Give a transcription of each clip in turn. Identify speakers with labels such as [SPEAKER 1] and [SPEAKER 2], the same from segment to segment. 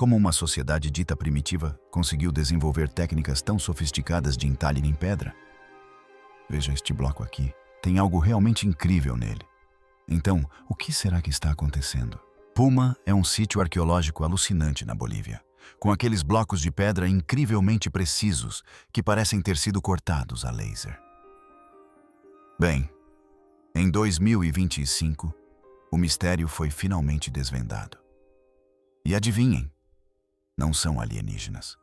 [SPEAKER 1] Como uma sociedade dita primitiva conseguiu desenvolver técnicas tão sofisticadas de entalhe em pedra? Veja este bloco aqui. Tem algo realmente incrível nele. Então, o que será que está acontecendo? Puma é um sítio arqueológico alucinante na Bolívia, com aqueles blocos de pedra incrivelmente precisos que parecem ter sido cortados a laser. Bem, em 2025, o mistério foi finalmente desvendado. E adivinhem, não são alienígenas.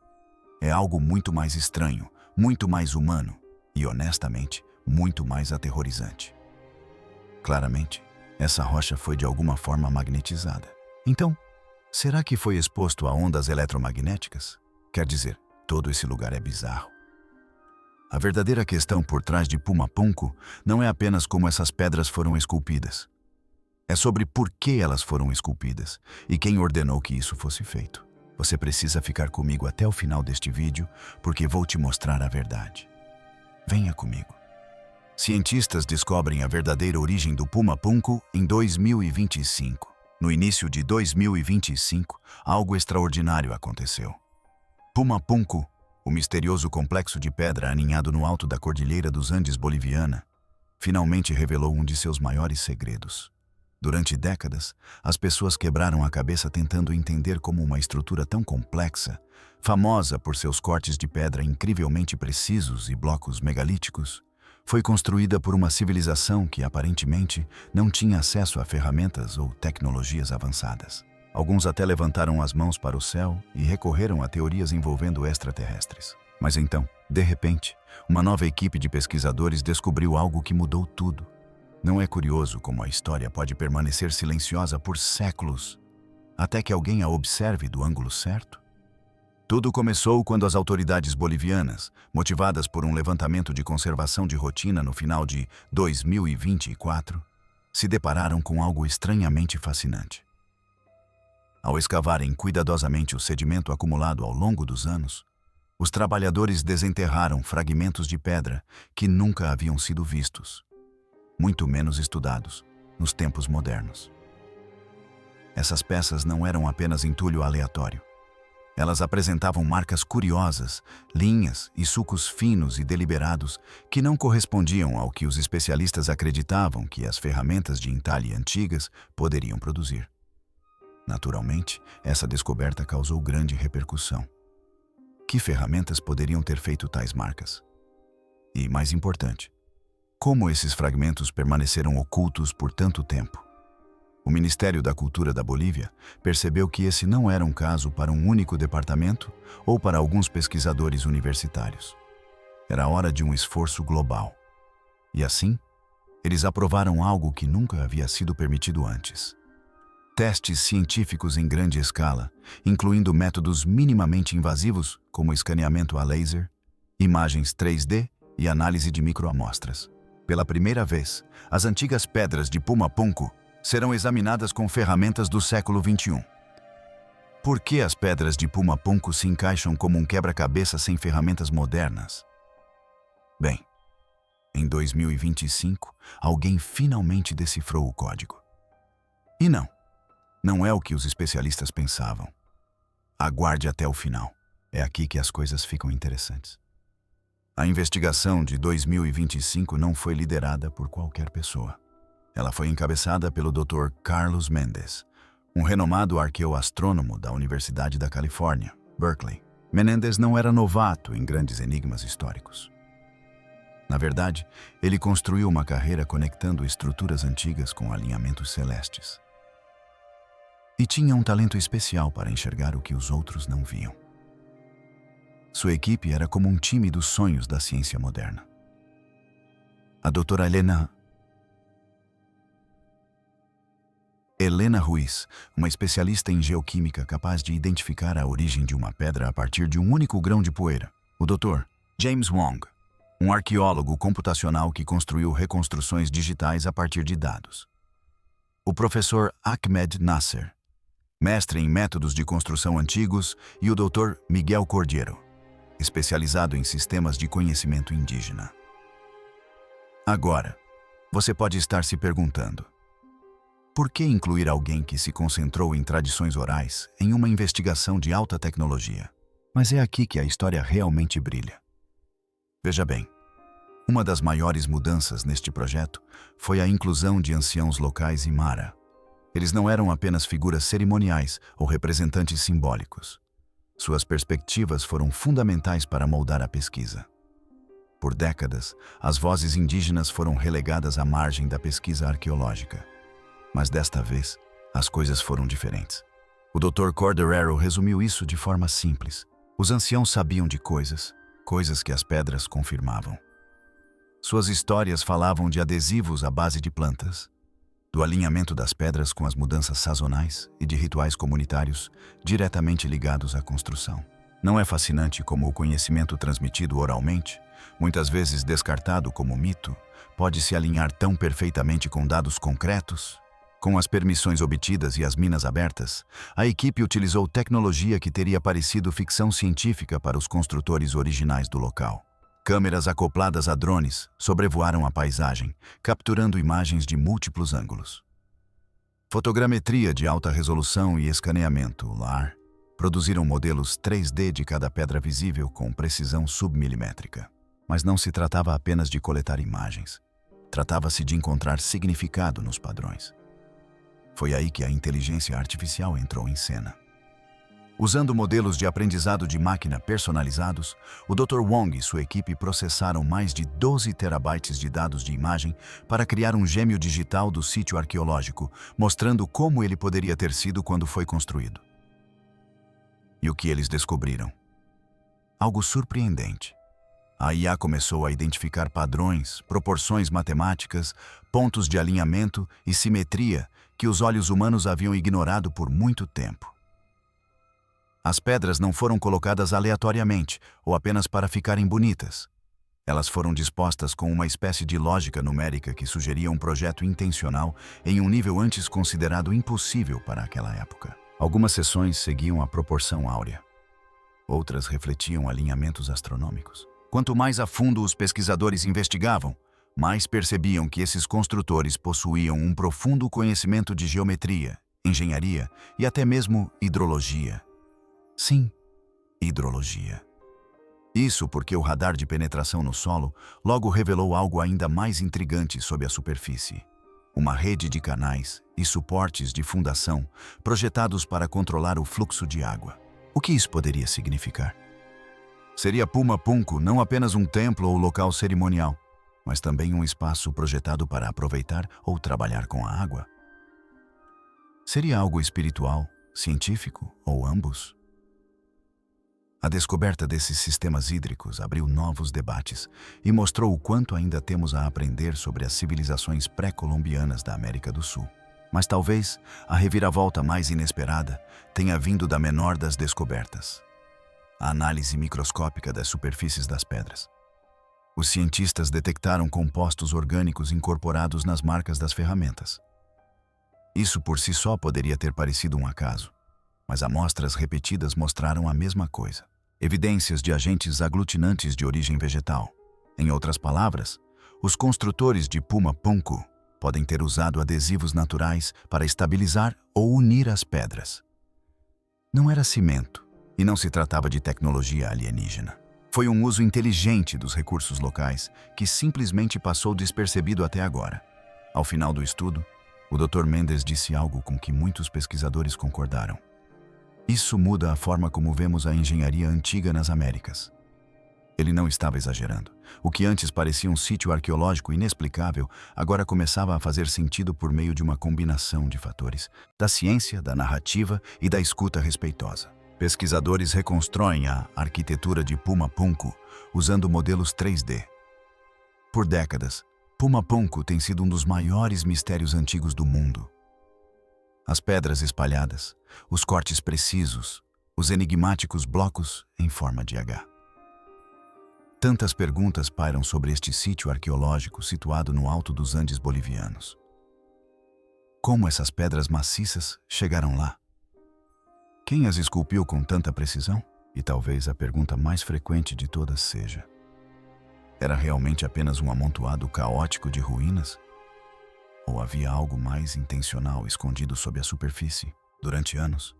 [SPEAKER 1] É algo muito mais estranho, muito mais humano e, honestamente, muito mais aterrorizante. Claramente, essa rocha foi de alguma forma magnetizada. Então, será que foi exposto a ondas eletromagnéticas? Quer dizer, todo esse lugar é bizarro. A verdadeira questão por trás de Puma Punku não é apenas como essas pedras foram esculpidas. É sobre por que elas foram esculpidas e quem ordenou que isso fosse feito. Você precisa ficar comigo até o final deste vídeo, porque vou te mostrar a verdade. Venha comigo. Cientistas descobrem a verdadeira origem do Puma Punku em 2025. No início de 2025, algo extraordinário aconteceu. Puma Punku, o misterioso complexo de pedra aninhado no alto da Cordilheira dos Andes boliviana, finalmente revelou um de seus maiores segredos. Durante décadas, as pessoas quebraram a cabeça tentando entender como uma estrutura tão complexa, famosa por seus cortes de pedra incrivelmente precisos e blocos megalíticos, foi construída por uma civilização que, aparentemente, não tinha acesso a ferramentas ou tecnologias avançadas. Alguns até levantaram as mãos para o céu e recorreram a teorias envolvendo extraterrestres. Mas então, de repente, uma nova equipe de pesquisadores descobriu algo que mudou tudo. Não é curioso como a história pode permanecer silenciosa por séculos, até que alguém a observe do ângulo certo? Tudo começou quando as autoridades bolivianas, motivadas por um levantamento de conservação de rotina no final de 2024, se depararam com algo estranhamente fascinante. Ao escavarem cuidadosamente o sedimento acumulado ao longo dos anos, os trabalhadores desenterraram fragmentos de pedra que nunca haviam sido vistos, muito menos estudados, nos tempos modernos. Essas peças não eram apenas entulho aleatório. Elas apresentavam marcas curiosas, linhas e sulcos finos e deliberados que não correspondiam ao que os especialistas acreditavam que as ferramentas de entalhe antigas poderiam produzir. Naturalmente, essa descoberta causou grande repercussão. Que ferramentas poderiam ter feito tais marcas? E, mais importante, como esses fragmentos permaneceram ocultos por tanto tempo? O Ministério da Cultura da Bolívia percebeu que esse não era um caso para um único departamento ou para alguns pesquisadores universitários. Era hora de um esforço global. E assim, eles aprovaram algo que nunca havia sido permitido antes. Testes científicos em grande escala, incluindo métodos minimamente invasivos como escaneamento a laser, imagens 3D e análise de microamostras. Pela primeira vez, as antigas pedras de Puma Punku serão examinadas com ferramentas do século XXI. Por que as pedras de Puma Punku se encaixam como um quebra-cabeça sem ferramentas modernas? Bem, em 2025, alguém finalmente decifrou o código. E não é o que os especialistas pensavam. Aguarde até o final. É aqui que as coisas ficam interessantes. A investigação de 2025 não foi liderada por qualquer pessoa. Ela foi encabeçada pelo Dr. Carlos Mendes, um renomado arqueoastrônomo da Universidade da Califórnia, Berkeley. Menendez não era novato em grandes enigmas históricos. Na verdade, ele construiu uma carreira conectando estruturas antigas com alinhamentos celestes. E tinha um talento especial para enxergar o que os outros não viam. Sua equipe era como um time dos sonhos da ciência moderna. A doutora Helena Ruiz, uma especialista em geoquímica capaz de identificar a origem de uma pedra a partir de um único grão de poeira. O Dr. James Wong, um arqueólogo computacional que construiu reconstruções digitais a partir de dados. O professor Ahmed Nasser, mestre em métodos de construção antigos, e o Dr. Miguel Cordeiro, especializado em sistemas de conhecimento indígena. Agora, você pode estar se perguntando: Por que incluir alguém que se concentrou em tradições orais em uma investigação de alta tecnologia? Mas é aqui que a história realmente brilha. Veja bem, uma das maiores mudanças neste projeto foi a inclusão de anciãos locais em Mara. Eles não eram apenas figuras cerimoniais ou representantes simbólicos. Suas perspectivas foram fundamentais para moldar a pesquisa. Por décadas, as vozes indígenas foram relegadas à margem da pesquisa arqueológica. Mas desta vez, as coisas foram diferentes. O Dr. Corderero resumiu isso de forma simples. Os anciãos sabiam de coisas que as pedras confirmavam. Suas histórias falavam de adesivos à base de plantas, do alinhamento das pedras com as mudanças sazonais e de rituais comunitários diretamente ligados à construção. Não é fascinante como o conhecimento transmitido oralmente, muitas vezes descartado como mito, pode se alinhar tão perfeitamente com dados concretos? Com as permissões obtidas e as minas abertas, a equipe utilizou tecnologia que teria parecido ficção científica para os construtores originais do local. Câmeras acopladas a drones sobrevoaram a paisagem, capturando imagens de múltiplos ângulos. Fotogrametria de alta resolução e escaneamento LAR produziram modelos 3D de cada pedra visível com precisão submilimétrica. Mas não se tratava apenas de coletar imagens. Tratava-se de encontrar significado nos padrões. Foi aí que a inteligência artificial entrou em cena. Usando modelos de aprendizado de máquina personalizados, o Dr. Wong e sua equipe processaram mais de 12 terabytes de dados de imagem para criar um gêmeo digital do sítio arqueológico, mostrando como ele poderia ter sido quando foi construído. E o que eles descobriram? Algo surpreendente. A IA começou a identificar padrões, proporções matemáticas, pontos de alinhamento e simetria que os olhos humanos haviam ignorado por muito tempo. As pedras não foram colocadas aleatoriamente ou apenas para ficarem bonitas. Elas foram dispostas com uma espécie de lógica numérica que sugeria um projeto intencional em um nível antes considerado impossível para aquela época. Algumas seções seguiam a proporção áurea. Outras refletiam alinhamentos astronômicos. Quanto mais a fundo os pesquisadores investigavam, mais percebiam que esses construtores possuíam um profundo conhecimento de geometria, engenharia e até mesmo hidrologia. Sim, hidrologia. Isso porque o radar de penetração no solo logo revelou algo ainda mais intrigante sob a superfície. Uma rede de canais e suportes de fundação projetados para controlar o fluxo de água. O que isso poderia significar? Seria Puma Punku não apenas um templo ou local cerimonial, mas também um espaço projetado para aproveitar ou trabalhar com a água? Seria algo espiritual, científico ou ambos? A descoberta desses sistemas hídricos abriu novos debates e mostrou o quanto ainda temos a aprender sobre as civilizações pré-colombianas da América do Sul. Mas talvez a reviravolta mais inesperada tenha vindo da menor das descobertas: a análise microscópica das superfícies das pedras. Os cientistas detectaram compostos orgânicos incorporados nas marcas das ferramentas. Isso por si só poderia ter parecido um acaso, mas amostras repetidas mostraram a mesma coisa: evidências de agentes aglutinantes de origem vegetal. Em outras palavras, os construtores de Puma Punku podem ter usado adesivos naturais para estabilizar ou unir as pedras. Não era cimento, e não se tratava de tecnologia alienígena. Foi um uso inteligente dos recursos locais que simplesmente passou despercebido até agora. Ao final do estudo, o Dr. Mendes disse algo com que muitos pesquisadores concordaram. Isso muda a forma como vemos a engenharia antiga nas Américas. Ele não estava exagerando. O que antes parecia um sítio arqueológico inexplicável, agora começava a fazer sentido por meio de uma combinação de fatores: da ciência, da narrativa e da escuta respeitosa. Pesquisadores reconstroem a arquitetura de Puma Punku usando modelos 3D. Por décadas, Puma Punku tem sido um dos maiores mistérios antigos do mundo. As pedras espalhadas, os cortes precisos, os enigmáticos blocos em forma de H. Tantas perguntas pairam sobre este sítio arqueológico situado no alto dos Andes bolivianos. Como essas pedras maciças chegaram lá? Quem as esculpiu com tanta precisão? E talvez a pergunta mais frequente de todas seja: era realmente apenas um amontoado caótico de ruínas? Ou havia algo mais intencional escondido sob a superfície? Durante anos,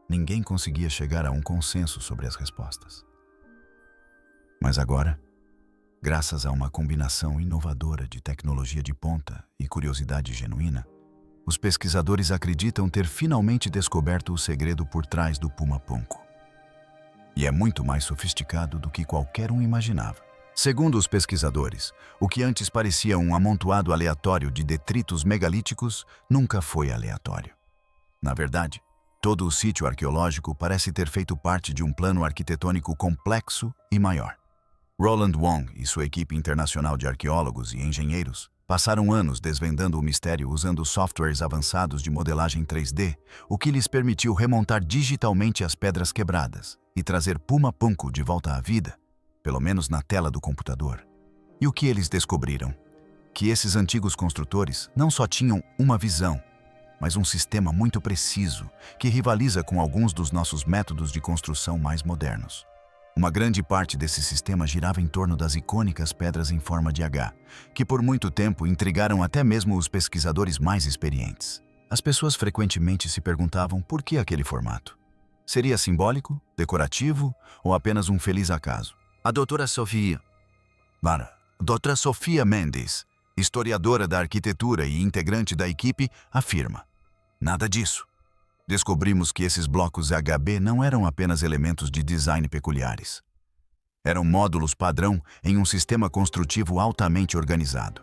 [SPEAKER 1] ninguém conseguia chegar a um consenso sobre as respostas. Mas agora, graças a uma combinação inovadora de tecnologia de ponta e curiosidade genuína, os pesquisadores acreditam ter finalmente descoberto o segredo por trás do puma-punku. E é muito mais sofisticado do que qualquer um imaginava. Segundo os pesquisadores, o que antes parecia um amontoado aleatório de detritos megalíticos nunca foi aleatório. Na verdade, todo o sítio arqueológico parece ter feito parte de um plano arquitetônico complexo e maior. Roland Wong e sua equipe internacional de arqueólogos e engenheiros passaram anos desvendando o mistério usando softwares avançados de modelagem 3D, o que lhes permitiu remontar digitalmente as pedras quebradas e trazer puma-punku de volta à vida, pelo menos na tela do computador. E o que eles descobriram? Que esses antigos construtores não só tinham uma visão, mas um sistema muito preciso que rivaliza com alguns dos nossos métodos de construção mais modernos. Uma grande parte desse sistema girava em torno das icônicas pedras em forma de H, que por muito tempo intrigaram até mesmo os pesquisadores mais experientes. As pessoas frequentemente se perguntavam por que aquele formato. Seria simbólico, decorativo ou apenas um feliz acaso? A doutora Sofia Mendes, historiadora da arquitetura e integrante da equipe, afirma: nada disso. Descobrimos que esses blocos HB não eram apenas elementos de design peculiares. Eram módulos padrão em um sistema construtivo altamente organizado.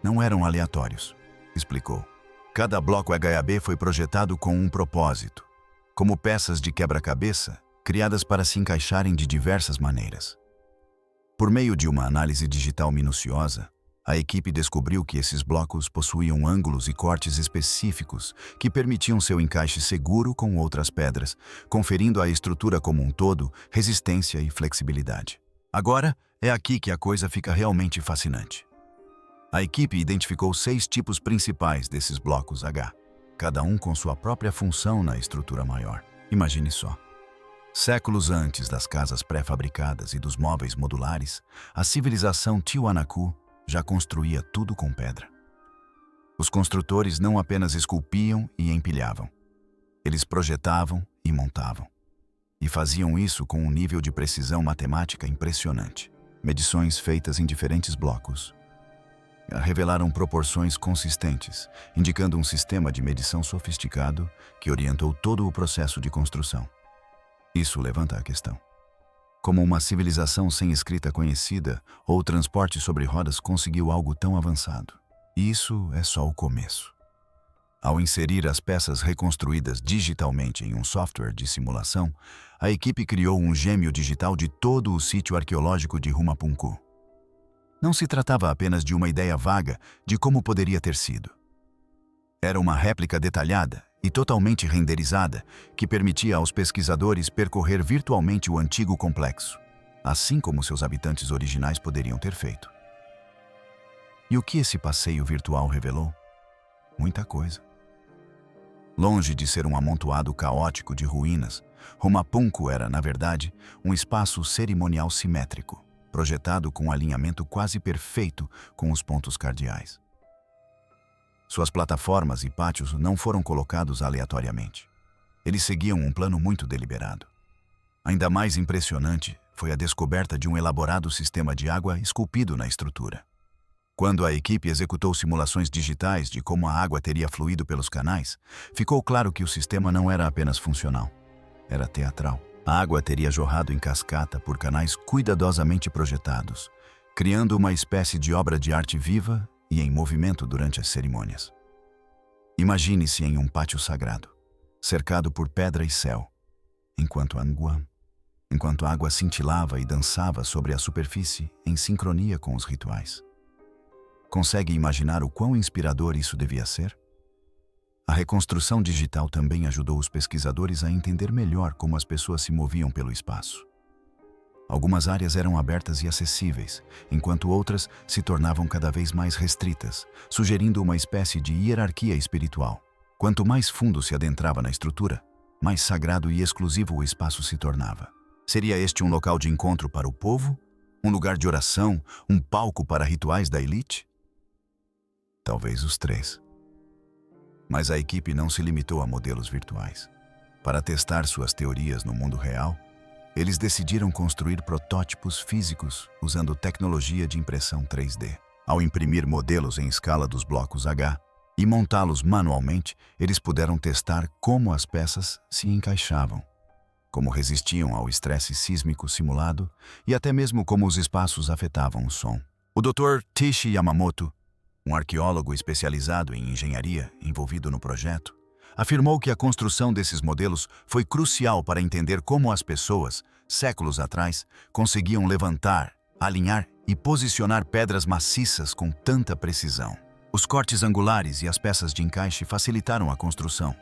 [SPEAKER 1] Não eram aleatórios, explicou. Cada bloco HB foi projetado com um propósito, como peças de quebra-cabeça criadas para se encaixarem de diversas maneiras. Por meio de uma análise digital minuciosa, a equipe descobriu que esses blocos possuíam ângulos e cortes específicos que permitiam seu encaixe seguro com outras pedras, conferindo à estrutura como um todo resistência e flexibilidade. Agora, é aqui que a coisa fica realmente fascinante. A equipe identificou 6 tipos principais desses blocos H, cada um com sua própria função na estrutura maior. Imagine só. Séculos antes das casas pré-fabricadas e dos móveis modulares, a civilização Tiwanaku já construía tudo com pedra. Os construtores não apenas esculpiam e empilhavam. Eles projetavam e montavam. E faziam isso com um nível de precisão matemática impressionante. Medições feitas em diferentes blocos revelaram proporções consistentes, indicando um sistema de medição sofisticado que orientou todo o processo de construção. Isso levanta a questão: como uma civilização sem escrita conhecida ou transporte sobre rodas conseguiu algo tão avançado? E isso é só o começo. Ao inserir as peças reconstruídas digitalmente em um software de simulação, a equipe criou um gêmeo digital de todo o sítio arqueológico de Rumapunku. Não se tratava apenas de uma ideia vaga de como poderia ter sido. Era uma réplica detalhada e totalmente renderizada que permitia aos pesquisadores percorrer virtualmente o antigo complexo, assim como seus habitantes originais poderiam ter feito. E o que esse passeio virtual revelou? Muita coisa. Longe de ser um amontoado caótico de ruínas, Rumapunku era, na verdade, um espaço cerimonial simétrico, projetado com um alinhamento quase perfeito com os pontos cardeais. Suas plataformas e pátios não foram colocados aleatoriamente. Eles seguiam um plano muito deliberado. Ainda mais impressionante foi a descoberta de um elaborado sistema de água esculpido na estrutura. Quando a equipe executou simulações digitais de como a água teria fluído pelos canais, ficou claro que o sistema não era apenas funcional, era teatral. A água teria jorrado em cascata por canais cuidadosamente projetados, criando uma espécie de obra de arte viva e em movimento durante as cerimônias. Imagine-se em um pátio sagrado, cercado por pedra e céu, enquanto a água cintilava e dançava sobre a superfície em sincronia com os rituais. Consegue imaginar o quão inspirador isso devia ser? A reconstrução digital também ajudou os pesquisadores a entender melhor como as pessoas se moviam pelo espaço. Algumas áreas eram abertas e acessíveis, enquanto outras se tornavam cada vez mais restritas, sugerindo uma espécie de hierarquia espiritual. Quanto mais fundo se adentrava na estrutura, mais sagrado e exclusivo o espaço se tornava. Seria este um local de encontro para o povo? Um lugar de oração? Um palco para rituais da elite? talvez os 3. Mas a equipe não se limitou a modelos virtuais. Para testar suas teorias no mundo real, eles decidiram construir protótipos físicos usando tecnologia de impressão 3D. Ao imprimir modelos em escala dos blocos H e montá-los manualmente, eles puderam testar como as peças se encaixavam, como resistiam ao estresse sísmico simulado e até mesmo como os espaços afetavam o som. O Dr. Tishi Yamamoto, um arqueólogo especializado em engenharia envolvido no projeto, afirmou que a construção desses modelos foi crucial para entender como as pessoas, séculos atrás, conseguiam levantar, alinhar e posicionar pedras maciças com tanta precisão. Os cortes angulares e as peças de encaixe facilitaram a construção,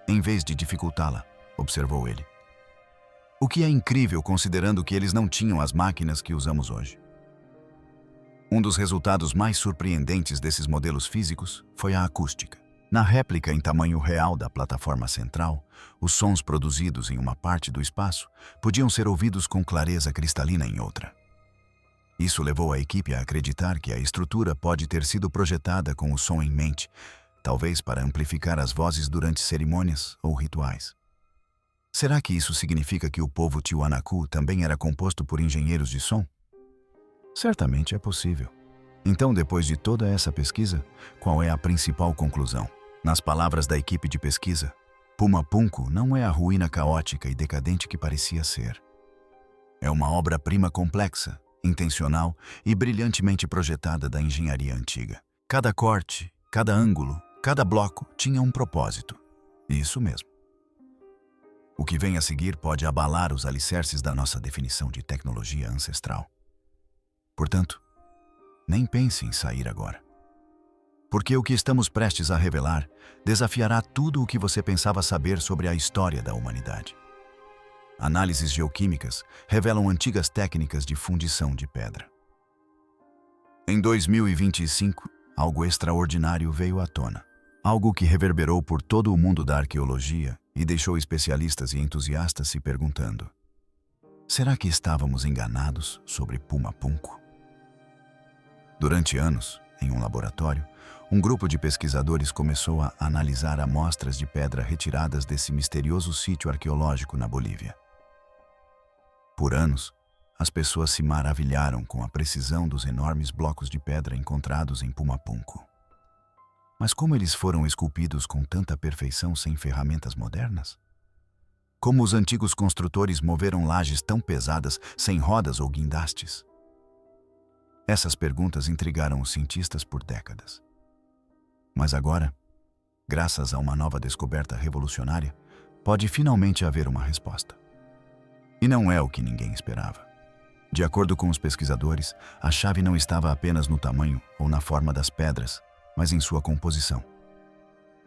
[SPEAKER 1] em vez de dificultá-la, observou ele. O que é incrível considerando que eles não tinham as máquinas que usamos hoje. Um dos resultados mais surpreendentes desses modelos físicos foi a acústica. Na réplica em tamanho real da plataforma central, os sons produzidos em uma parte do espaço podiam ser ouvidos com clareza cristalina em outra. Isso levou a equipe a acreditar que a estrutura pode ter sido projetada com o som em mente, talvez para amplificar as vozes durante cerimônias ou rituais. Será que isso significa que o povo Tiwanaku também era composto por engenheiros de som? Certamente é possível. Então, depois de toda essa pesquisa, qual é a principal conclusão? Nas palavras da equipe de pesquisa, Puma Punku não é a ruína caótica e decadente que parecia ser. É uma obra-prima complexa, intencional e brilhantemente projetada da engenharia antiga. Cada corte, cada ângulo, cada bloco tinha um propósito. Isso mesmo. O que vem a seguir pode abalar os alicerces da nossa definição de tecnologia ancestral. Portanto, nem pense em sair agora. Porque o que estamos prestes a revelar desafiará tudo o que você pensava saber sobre a história da humanidade. Análises geoquímicas revelam antigas técnicas de fundição de pedra. Em 2025, algo extraordinário veio à tona. Algo que reverberou por todo o mundo da arqueologia e deixou especialistas e entusiastas se perguntando: será que estávamos enganados sobre Puma Punku? Durante anos, em um laboratório, um grupo de pesquisadores começou a analisar amostras de pedra retiradas desse misterioso sítio arqueológico na Bolívia. Por anos, as pessoas se maravilharam com a precisão dos enormes blocos de pedra encontrados em Puma Punku. Mas como eles foram esculpidos com tanta perfeição sem ferramentas modernas? Como os antigos construtores moveram lajes tão pesadas sem rodas ou guindastes? Essas perguntas intrigaram os cientistas por décadas. Mas agora, graças a uma nova descoberta revolucionária, pode finalmente haver uma resposta. E não é o que ninguém esperava. De acordo com os pesquisadores, a chave não estava apenas no tamanho ou na forma das pedras, mas em sua composição.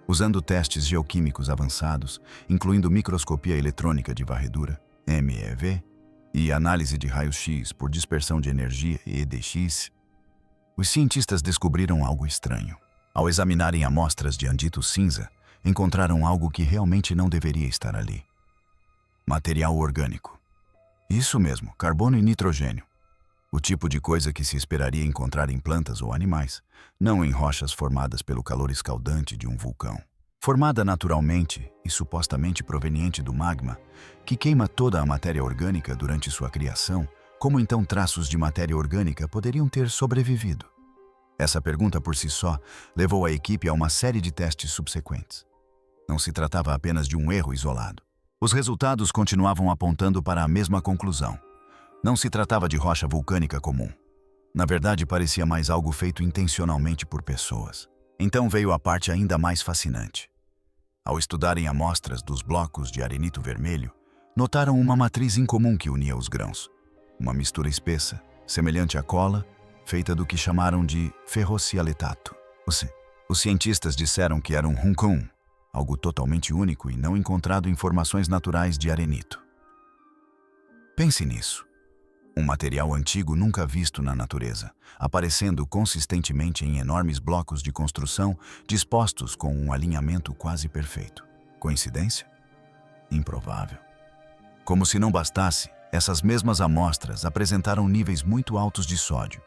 [SPEAKER 1] Usando testes geoquímicos avançados, incluindo microscopia eletrônica de varredura, MEV, e análise de raio-x por dispersão de energia, EDX, os cientistas descobriram algo estranho. Ao examinarem amostras de andito cinza, encontraram algo que realmente não deveria estar ali. Material orgânico. Isso mesmo, carbono e nitrogênio. O tipo de coisa que se esperaria encontrar em plantas ou animais, não em rochas formadas pelo calor escaldante de um vulcão. Formada naturalmente e supostamente proveniente do magma, que queima toda a matéria orgânica durante sua criação, como então traços de matéria orgânica poderiam ter sobrevivido? Essa pergunta por si só levou a equipe a uma série de testes subsequentes. Não se tratava apenas de um erro isolado. Os resultados continuavam apontando para a mesma conclusão. Não se tratava de rocha vulcânica comum. Na verdade, parecia mais algo feito intencionalmente por pessoas. Então veio a parte ainda mais fascinante. Ao estudarem amostras dos blocos de arenito vermelho, notaram uma matriz incomum que unia os grãos. Uma mistura espessa, semelhante à cola, feita do que chamaram de ferrocialetato. Os cientistas disseram que era um huncum, algo totalmente único e não encontrado em formações naturais de arenito. Pense nisso. Um material antigo nunca visto na natureza, aparecendo consistentemente em enormes blocos de construção dispostos com um alinhamento quase perfeito. Coincidência? Improvável. Como se não bastasse, essas mesmas amostras apresentaram níveis muito altos de sódio,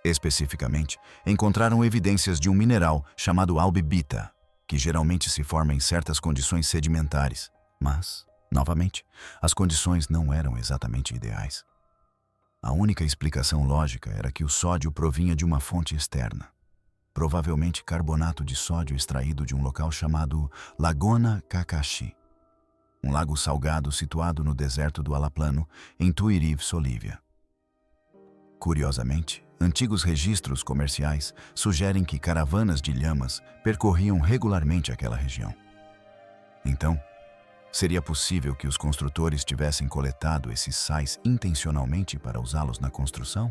[SPEAKER 1] Especificamente, encontraram evidências de um mineral chamado albibita, que geralmente se forma em certas condições sedimentares, mas, novamente, as condições não eram exatamente ideais. A única explicação lógica era que o sódio provinha de uma fonte externa, provavelmente carbonato de sódio extraído de um local chamado Lagona Kakashi, um lago salgado situado no deserto do Alaplano, em Tuirif, Solívia. Curiosamente, antigos registros comerciais sugerem que caravanas de lhamas percorriam regularmente aquela região. Então, seria possível que os construtores tivessem coletado esses sais intencionalmente para usá-los na construção?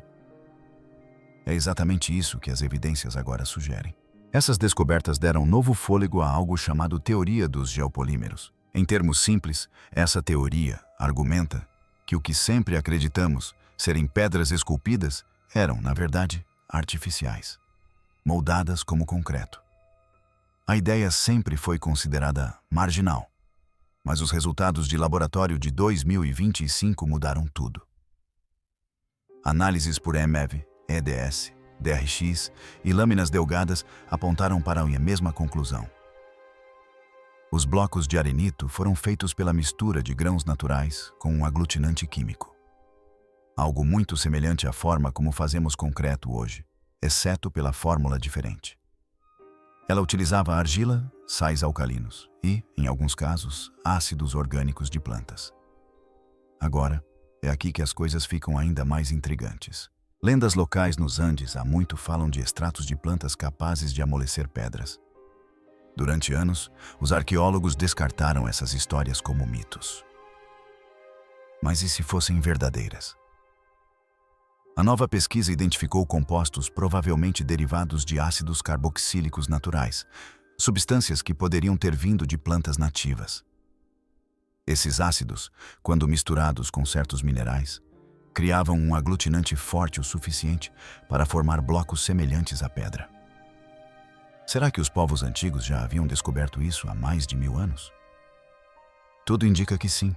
[SPEAKER 1] É exatamente isso que as evidências agora sugerem. Essas descobertas deram novo fôlego a algo chamado teoria dos geopolímeros. Em termos simples, essa teoria argumenta que o que sempre acreditamos serem pedras esculpidas eram, na verdade, artificiais, moldadas como concreto. A ideia sempre foi considerada marginal, mas os resultados de laboratório de 2025 mudaram tudo. Análises por EMEV, EDS, DRX e lâminas delgadas apontaram para a mesma conclusão. Os blocos de arenito foram feitos pela mistura de grãos naturais com um aglutinante químico. Algo muito semelhante à forma como fazemos concreto hoje, exceto pela fórmula diferente. Ela utilizava argila, sais alcalinos e, em alguns casos, ácidos orgânicos de plantas. Agora, é aqui que as coisas ficam ainda mais intrigantes. Lendas locais nos Andes há muito falam de extratos de plantas capazes de amolecer pedras. Durante anos, os arqueólogos descartaram essas histórias como mitos. Mas e se fossem verdadeiras? A nova pesquisa identificou compostos provavelmente derivados de ácidos carboxílicos naturais, substâncias que poderiam ter vindo de plantas nativas. Esses ácidos, quando misturados com certos minerais, criavam um aglutinante forte o suficiente para formar blocos semelhantes à pedra. Será que os povos antigos já haviam descoberto isso há mais de 1000 anos? Tudo indica que sim,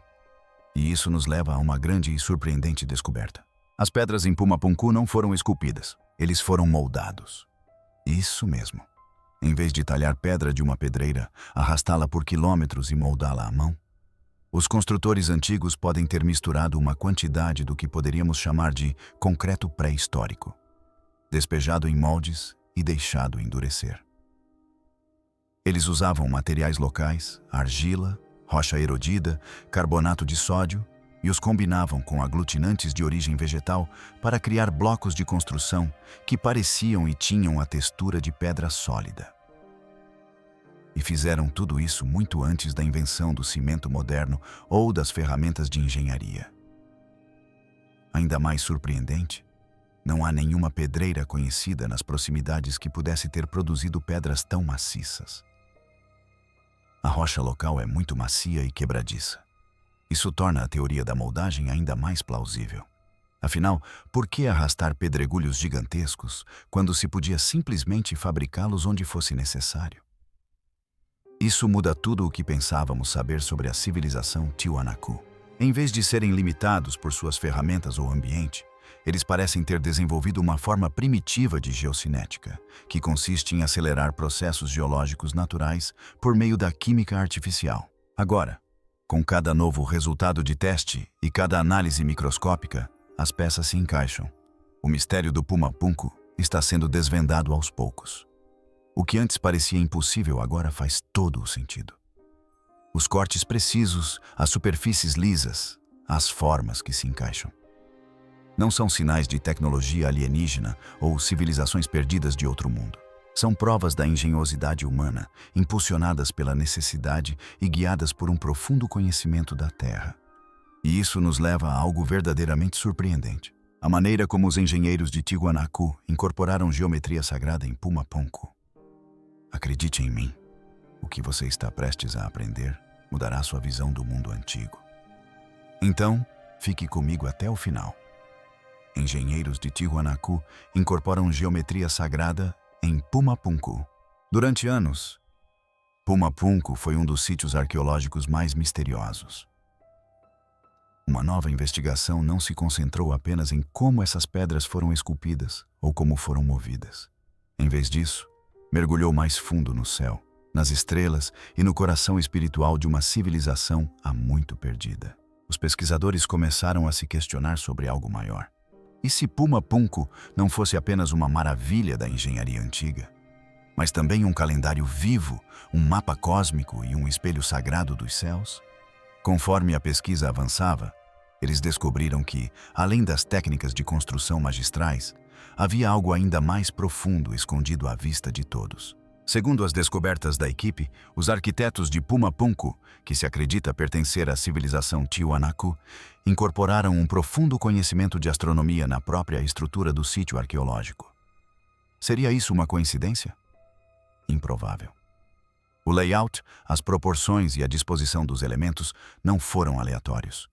[SPEAKER 1] e isso nos leva a uma grande e surpreendente descoberta. As pedras em Pumapunku não foram esculpidas, eles foram moldados. Isso mesmo. Em vez de talhar pedra de uma pedreira, arrastá-la por quilômetros e moldá-la à mão, os construtores antigos podem ter misturado uma quantidade do que poderíamos chamar de concreto pré-histórico, despejado em moldes e deixado endurecer. Eles usavam materiais locais, argila, rocha erodida, carbonato de sódio, e os combinavam com aglutinantes de origem vegetal para criar blocos de construção que pareciam e tinham a textura de pedra sólida. E fizeram tudo isso muito antes da invenção do cimento moderno ou das ferramentas de engenharia. Ainda mais surpreendente, não há nenhuma pedreira conhecida nas proximidades que pudesse ter produzido pedras tão maciças. A rocha local é muito macia e quebradiça. Isso torna a teoria da moldagem ainda mais plausível. Afinal, por que arrastar pedregulhos gigantescos quando se podia simplesmente fabricá-los onde fosse necessário? Isso muda tudo o que pensávamos saber sobre a civilização Tiwanaku. Em vez de serem limitados por suas ferramentas ou ambiente, eles parecem ter desenvolvido uma forma primitiva de geocinética, que consiste em acelerar processos geológicos naturais por meio da química artificial. Agora, com cada novo resultado de teste e cada análise microscópica, as peças se encaixam. O mistério do Pumapunku está sendo desvendado aos poucos. O que antes parecia impossível agora faz todo o sentido. Os cortes precisos, as superfícies lisas, as formas que se encaixam. Não são sinais de tecnologia alienígena ou civilizações perdidas de outro mundo. São provas da engenhosidade humana, impulsionadas pela necessidade e guiadas por um profundo conhecimento da Terra. E isso nos leva a algo verdadeiramente surpreendente. A maneira como os engenheiros de Tiwanaku incorporaram geometria sagrada em Pumapunku. Acredite em mim, o que você está prestes a aprender mudará sua visão do mundo antigo. Então, fique comigo até o final. Engenheiros de Tiwanaku incorporam geometria sagrada em Pumapunku. Durante anos, Pumapunku foi um dos sítios arqueológicos mais misteriosos. Uma nova investigação não se concentrou apenas em como essas pedras foram esculpidas ou como foram movidas. Em vez disso, mergulhou mais fundo no céu, nas estrelas e no coração espiritual de uma civilização há muito perdida. Os pesquisadores começaram a se questionar sobre algo maior. E se Puma Punku não fosse apenas uma maravilha da engenharia antiga, mas também um calendário vivo, um mapa cósmico e um espelho sagrado dos céus? Conforme a pesquisa avançava, eles descobriram que, além das técnicas de construção magistrais, havia algo ainda mais profundo escondido à vista de todos. Segundo as descobertas da equipe, os arquitetos de Puma Punku, que se acredita pertencer à civilização Tiwanaku, incorporaram um profundo conhecimento de astronomia na própria estrutura do sítio arqueológico. Seria isso uma coincidência? Improvável. O layout, as proporções e a disposição dos elementos não foram aleatórios.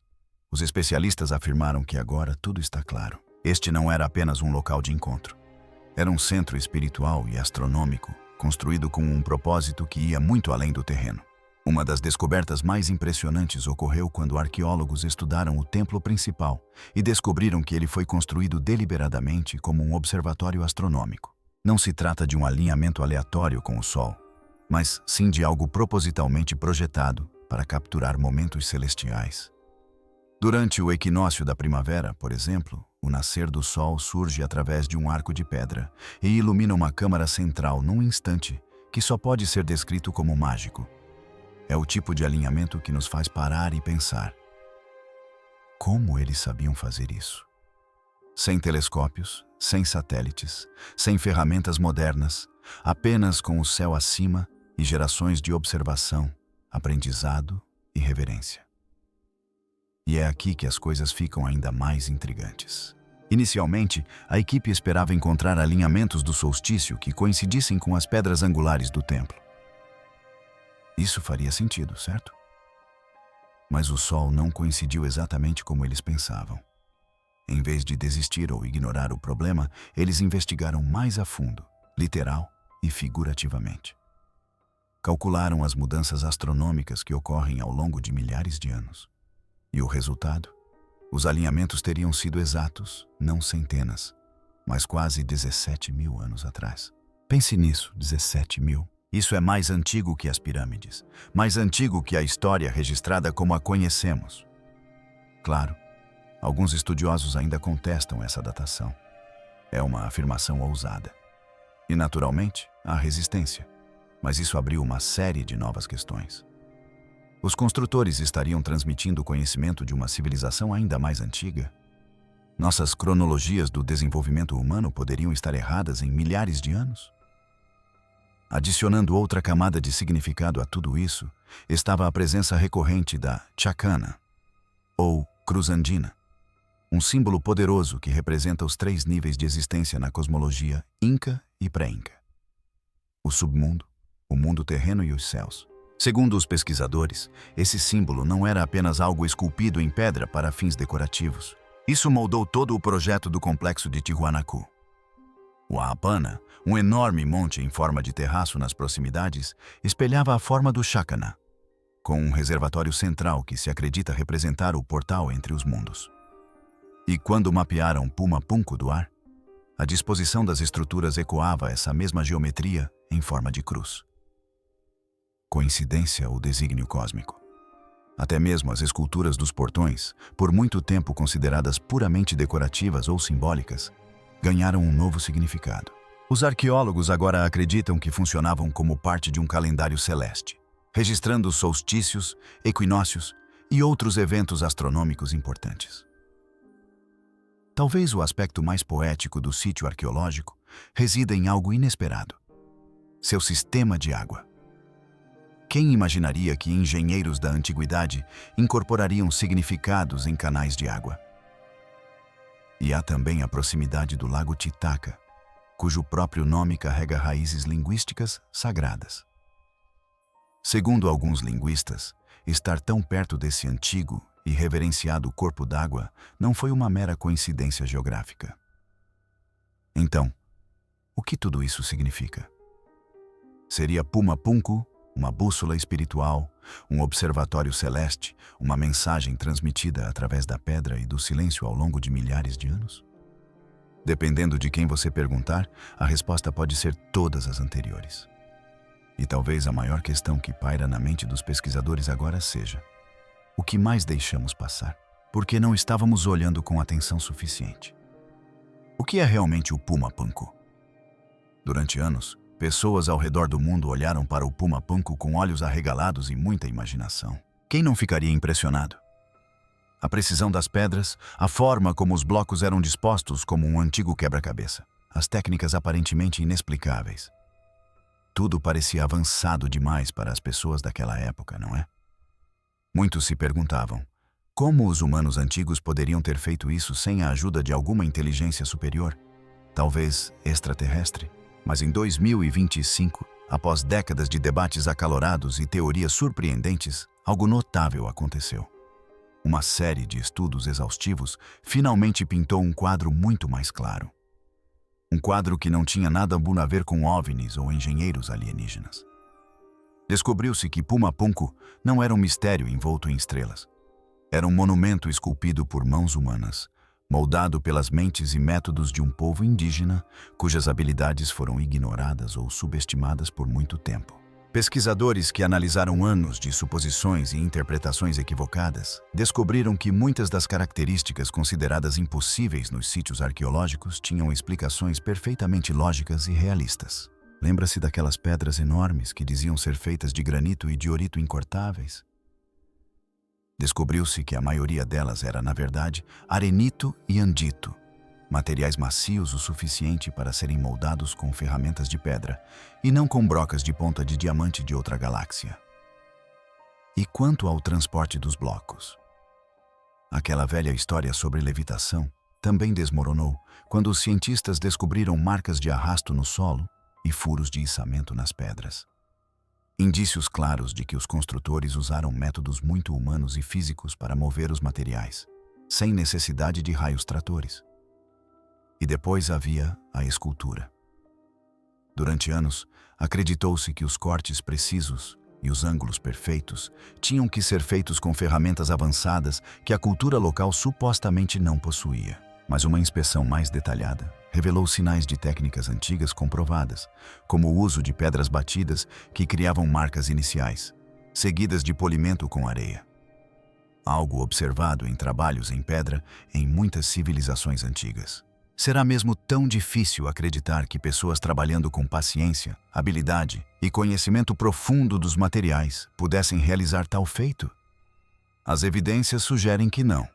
[SPEAKER 1] Os especialistas afirmaram que agora tudo está claro. Este não era apenas um local de encontro. Era um centro espiritual e astronômico, construído com um propósito que ia muito além do terreno. Uma das descobertas mais impressionantes ocorreu quando arqueólogos estudaram o templo principal e descobriram que ele foi construído deliberadamente como um observatório astronômico. Não se trata de um alinhamento aleatório com o Sol, mas sim de algo propositalmente projetado para capturar momentos celestiais. Durante o equinócio da primavera, por exemplo, o nascer do Sol surge através de um arco de pedra e ilumina uma câmara central num instante que só pode ser descrito como mágico. É o tipo de alinhamento que nos faz parar e pensar. Como eles sabiam fazer isso? Sem telescópios, sem satélites, sem ferramentas modernas, apenas com o céu acima e gerações de observação, aprendizado e reverência. E é aqui que as coisas ficam ainda mais intrigantes. Inicialmente, a equipe esperava encontrar alinhamentos do solstício que coincidissem com as pedras angulares do templo. Isso faria sentido, certo? Mas o Sol não coincidiu exatamente como eles pensavam. Em vez de desistir ou ignorar o problema, eles investigaram mais a fundo, literal e figurativamente. Calcularam as mudanças astronômicas que ocorrem ao longo de milhares de anos. E o resultado? Os alinhamentos teriam sido exatos, não centenas, mas quase 17.000 anos atrás. Pense nisso, 17.000. Isso é mais antigo que as pirâmides, mais antigo que a história registrada como a conhecemos. Claro, alguns estudiosos ainda contestam essa datação. É uma afirmação ousada. E, naturalmente, há resistência. Mas isso abriu uma série de novas questões. Os construtores estariam transmitindo o conhecimento de uma civilização ainda mais antiga? Nossas cronologias do desenvolvimento humano poderiam estar erradas em milhares de anos? Adicionando outra camada de significado a tudo isso, estava a presença recorrente da chacana, ou cruz andina, um símbolo poderoso que representa os 3 níveis de existência na cosmologia inca e pré-inca: o submundo, o mundo terreno e os céus. Segundo os pesquisadores, esse símbolo não era apenas algo esculpido em pedra para fins decorativos. Isso moldou todo o projeto do complexo de Tiwanaku. O Aapana, um enorme monte em forma de terraço nas proximidades, espelhava a forma do Chacana, com um reservatório central que se acredita representar o portal entre os mundos. E quando mapearam Puma Punku do ar, a disposição das estruturas ecoava essa mesma geometria em forma de cruz. Coincidência ou desígnio cósmico? Até mesmo as esculturas dos portões, por muito tempo consideradas puramente decorativas ou simbólicas, ganharam um novo significado. Os arqueólogos agora acreditam que funcionavam como parte de um calendário celeste, registrando solstícios, equinócios e outros eventos astronômicos importantes. Talvez o aspecto mais poético do sítio arqueológico resida em algo inesperado: seu sistema de água. Quem imaginaria que engenheiros da antiguidade incorporariam significados em canais de água? E há também a proximidade do lago Titicaca, cujo próprio nome carrega raízes linguísticas sagradas. Segundo alguns linguistas, estar tão perto desse antigo e reverenciado corpo d'água não foi uma mera coincidência geográfica. Então, o que tudo isso significa? Seria Puma Punku uma bússola espiritual, um observatório celeste, uma mensagem transmitida através da pedra e do silêncio ao longo de milhares de anos? Dependendo de quem você perguntar, a resposta pode ser todas as anteriores. E talvez a maior questão que paira na mente dos pesquisadores agora seja: o que mais deixamos passar? Porque não estávamos olhando com atenção suficiente. O que é realmente o Pumapunku? Durante anos, pessoas ao redor do mundo olharam para o Pumapunku com olhos arregalados e muita imaginação. Quem não ficaria impressionado? A precisão das pedras, a forma como os blocos eram dispostos como um antigo quebra-cabeça, as técnicas aparentemente inexplicáveis. Tudo parecia avançado demais para as pessoas daquela época, não é? Muitos se perguntavam: como os humanos antigos poderiam ter feito isso sem a ajuda de alguma inteligência superior? Talvez extraterrestre? Mas em 2025, após décadas de debates acalorados e teorias surpreendentes, algo notável aconteceu. Uma série de estudos exaustivos finalmente pintou um quadro muito mais claro. Um quadro que não tinha nada a ver com OVNIs ou engenheiros alienígenas. Descobriu-se que Pumapunku não era um mistério envolto em estrelas. Era um monumento esculpido por mãos humanas, moldado pelas mentes e métodos de um povo indígena cujas habilidades foram ignoradas ou subestimadas por muito tempo. Pesquisadores que analisaram anos de suposições e interpretações equivocadas descobriram que muitas das características consideradas impossíveis nos sítios arqueológicos tinham explicações perfeitamente lógicas e realistas. Lembra-se daquelas pedras enormes que diziam ser feitas de granito e diorito incortáveis? Descobriu-se que a maioria delas era, na verdade, arenito e andito, materiais macios o suficiente para serem moldados com ferramentas de pedra e não com brocas de ponta de diamante de outra galáxia. E quanto ao transporte dos blocos? Aquela velha história sobre levitação também desmoronou quando os cientistas descobriram marcas de arrasto no solo e furos de içamento nas pedras. Indícios claros de que os construtores usaram métodos muito humanos e físicos para mover os materiais, sem necessidade de raios tratores. E depois havia a escultura. Durante anos, acreditou-se que os cortes precisos e os ângulos perfeitos tinham que ser feitos com ferramentas avançadas que a cultura local supostamente não possuía. Mas uma inspeção mais detalhada revelou sinais de técnicas antigas comprovadas, como o uso de pedras batidas que criavam marcas iniciais, seguidas de polimento com areia. Algo observado em trabalhos em pedra em muitas civilizações antigas. Será mesmo tão difícil acreditar que pessoas trabalhando com paciência, habilidade e conhecimento profundo dos materiais pudessem realizar tal feito? As evidências sugerem que não.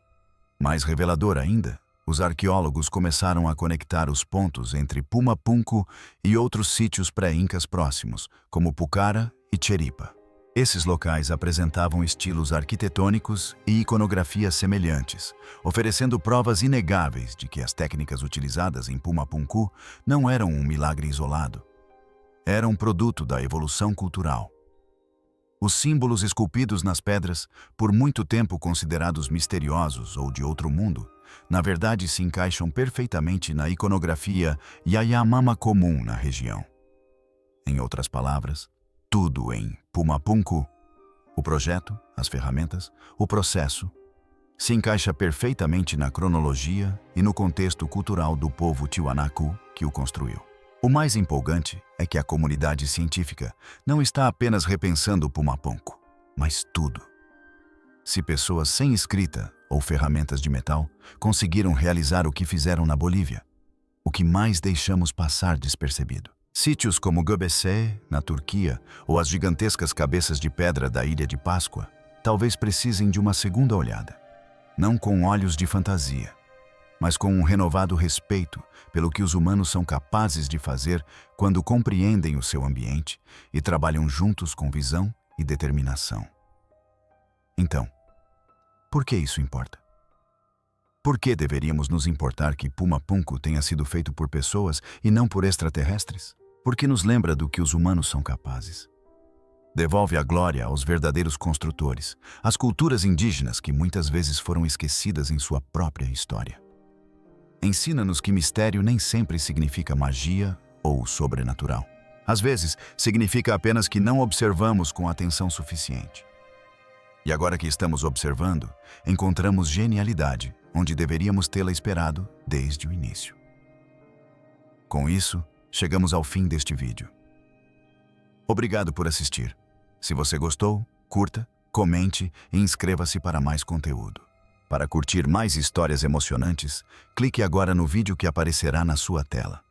[SPEAKER 1] Mais revelador ainda, os arqueólogos começaram a conectar os pontos entre Pumapunku e outros sítios pré-incas próximos, como Pucara e Cheripa. Esses locais apresentavam estilos arquitetônicos e iconografias semelhantes, oferecendo provas inegáveis de que as técnicas utilizadas em Pumapunku não eram um milagre isolado. Eram produto da evolução cultural. Os símbolos esculpidos nas pedras, por muito tempo considerados misteriosos ou de outro mundo, na verdade se encaixam perfeitamente na iconografia Yanomami comum na região. Em outras palavras, tudo em Pumapunku, o projeto, as ferramentas, o processo, se encaixa perfeitamente na cronologia e no contexto cultural do povo Tiwanaku que o construiu. O mais empolgante é que a comunidade científica não está apenas repensando Pumapunku, mas tudo. Se pessoas sem escrita ou ferramentas de metal conseguiram realizar o que fizeram na Bolívia, o que mais deixamos passar despercebido? Sítios como Göbekli, na Turquia, ou as gigantescas cabeças de pedra da Ilha de Páscoa, talvez precisem de uma segunda olhada. Não com olhos de fantasia, mas com um renovado respeito pelo que os humanos são capazes de fazer quando compreendem o seu ambiente e trabalham juntos com visão e determinação. Então, por que isso importa? Por que deveríamos nos importar que Pumapunku tenha sido feito por pessoas e não por extraterrestres? Porque nos lembra do que os humanos são capazes. Devolve a glória aos verdadeiros construtores, às culturas indígenas que muitas vezes foram esquecidas em sua própria história. Ensina-nos que mistério nem sempre significa magia ou sobrenatural. Às vezes, significa apenas que não observamos com atenção suficiente. E agora que estamos observando, encontramos genialidade, onde deveríamos tê-la esperado desde o início. Com isso, chegamos ao fim deste vídeo. Obrigado por assistir. Se você gostou, curta, comente e inscreva-se para mais conteúdo. Para curtir mais histórias emocionantes, clique agora no vídeo que aparecerá na sua tela.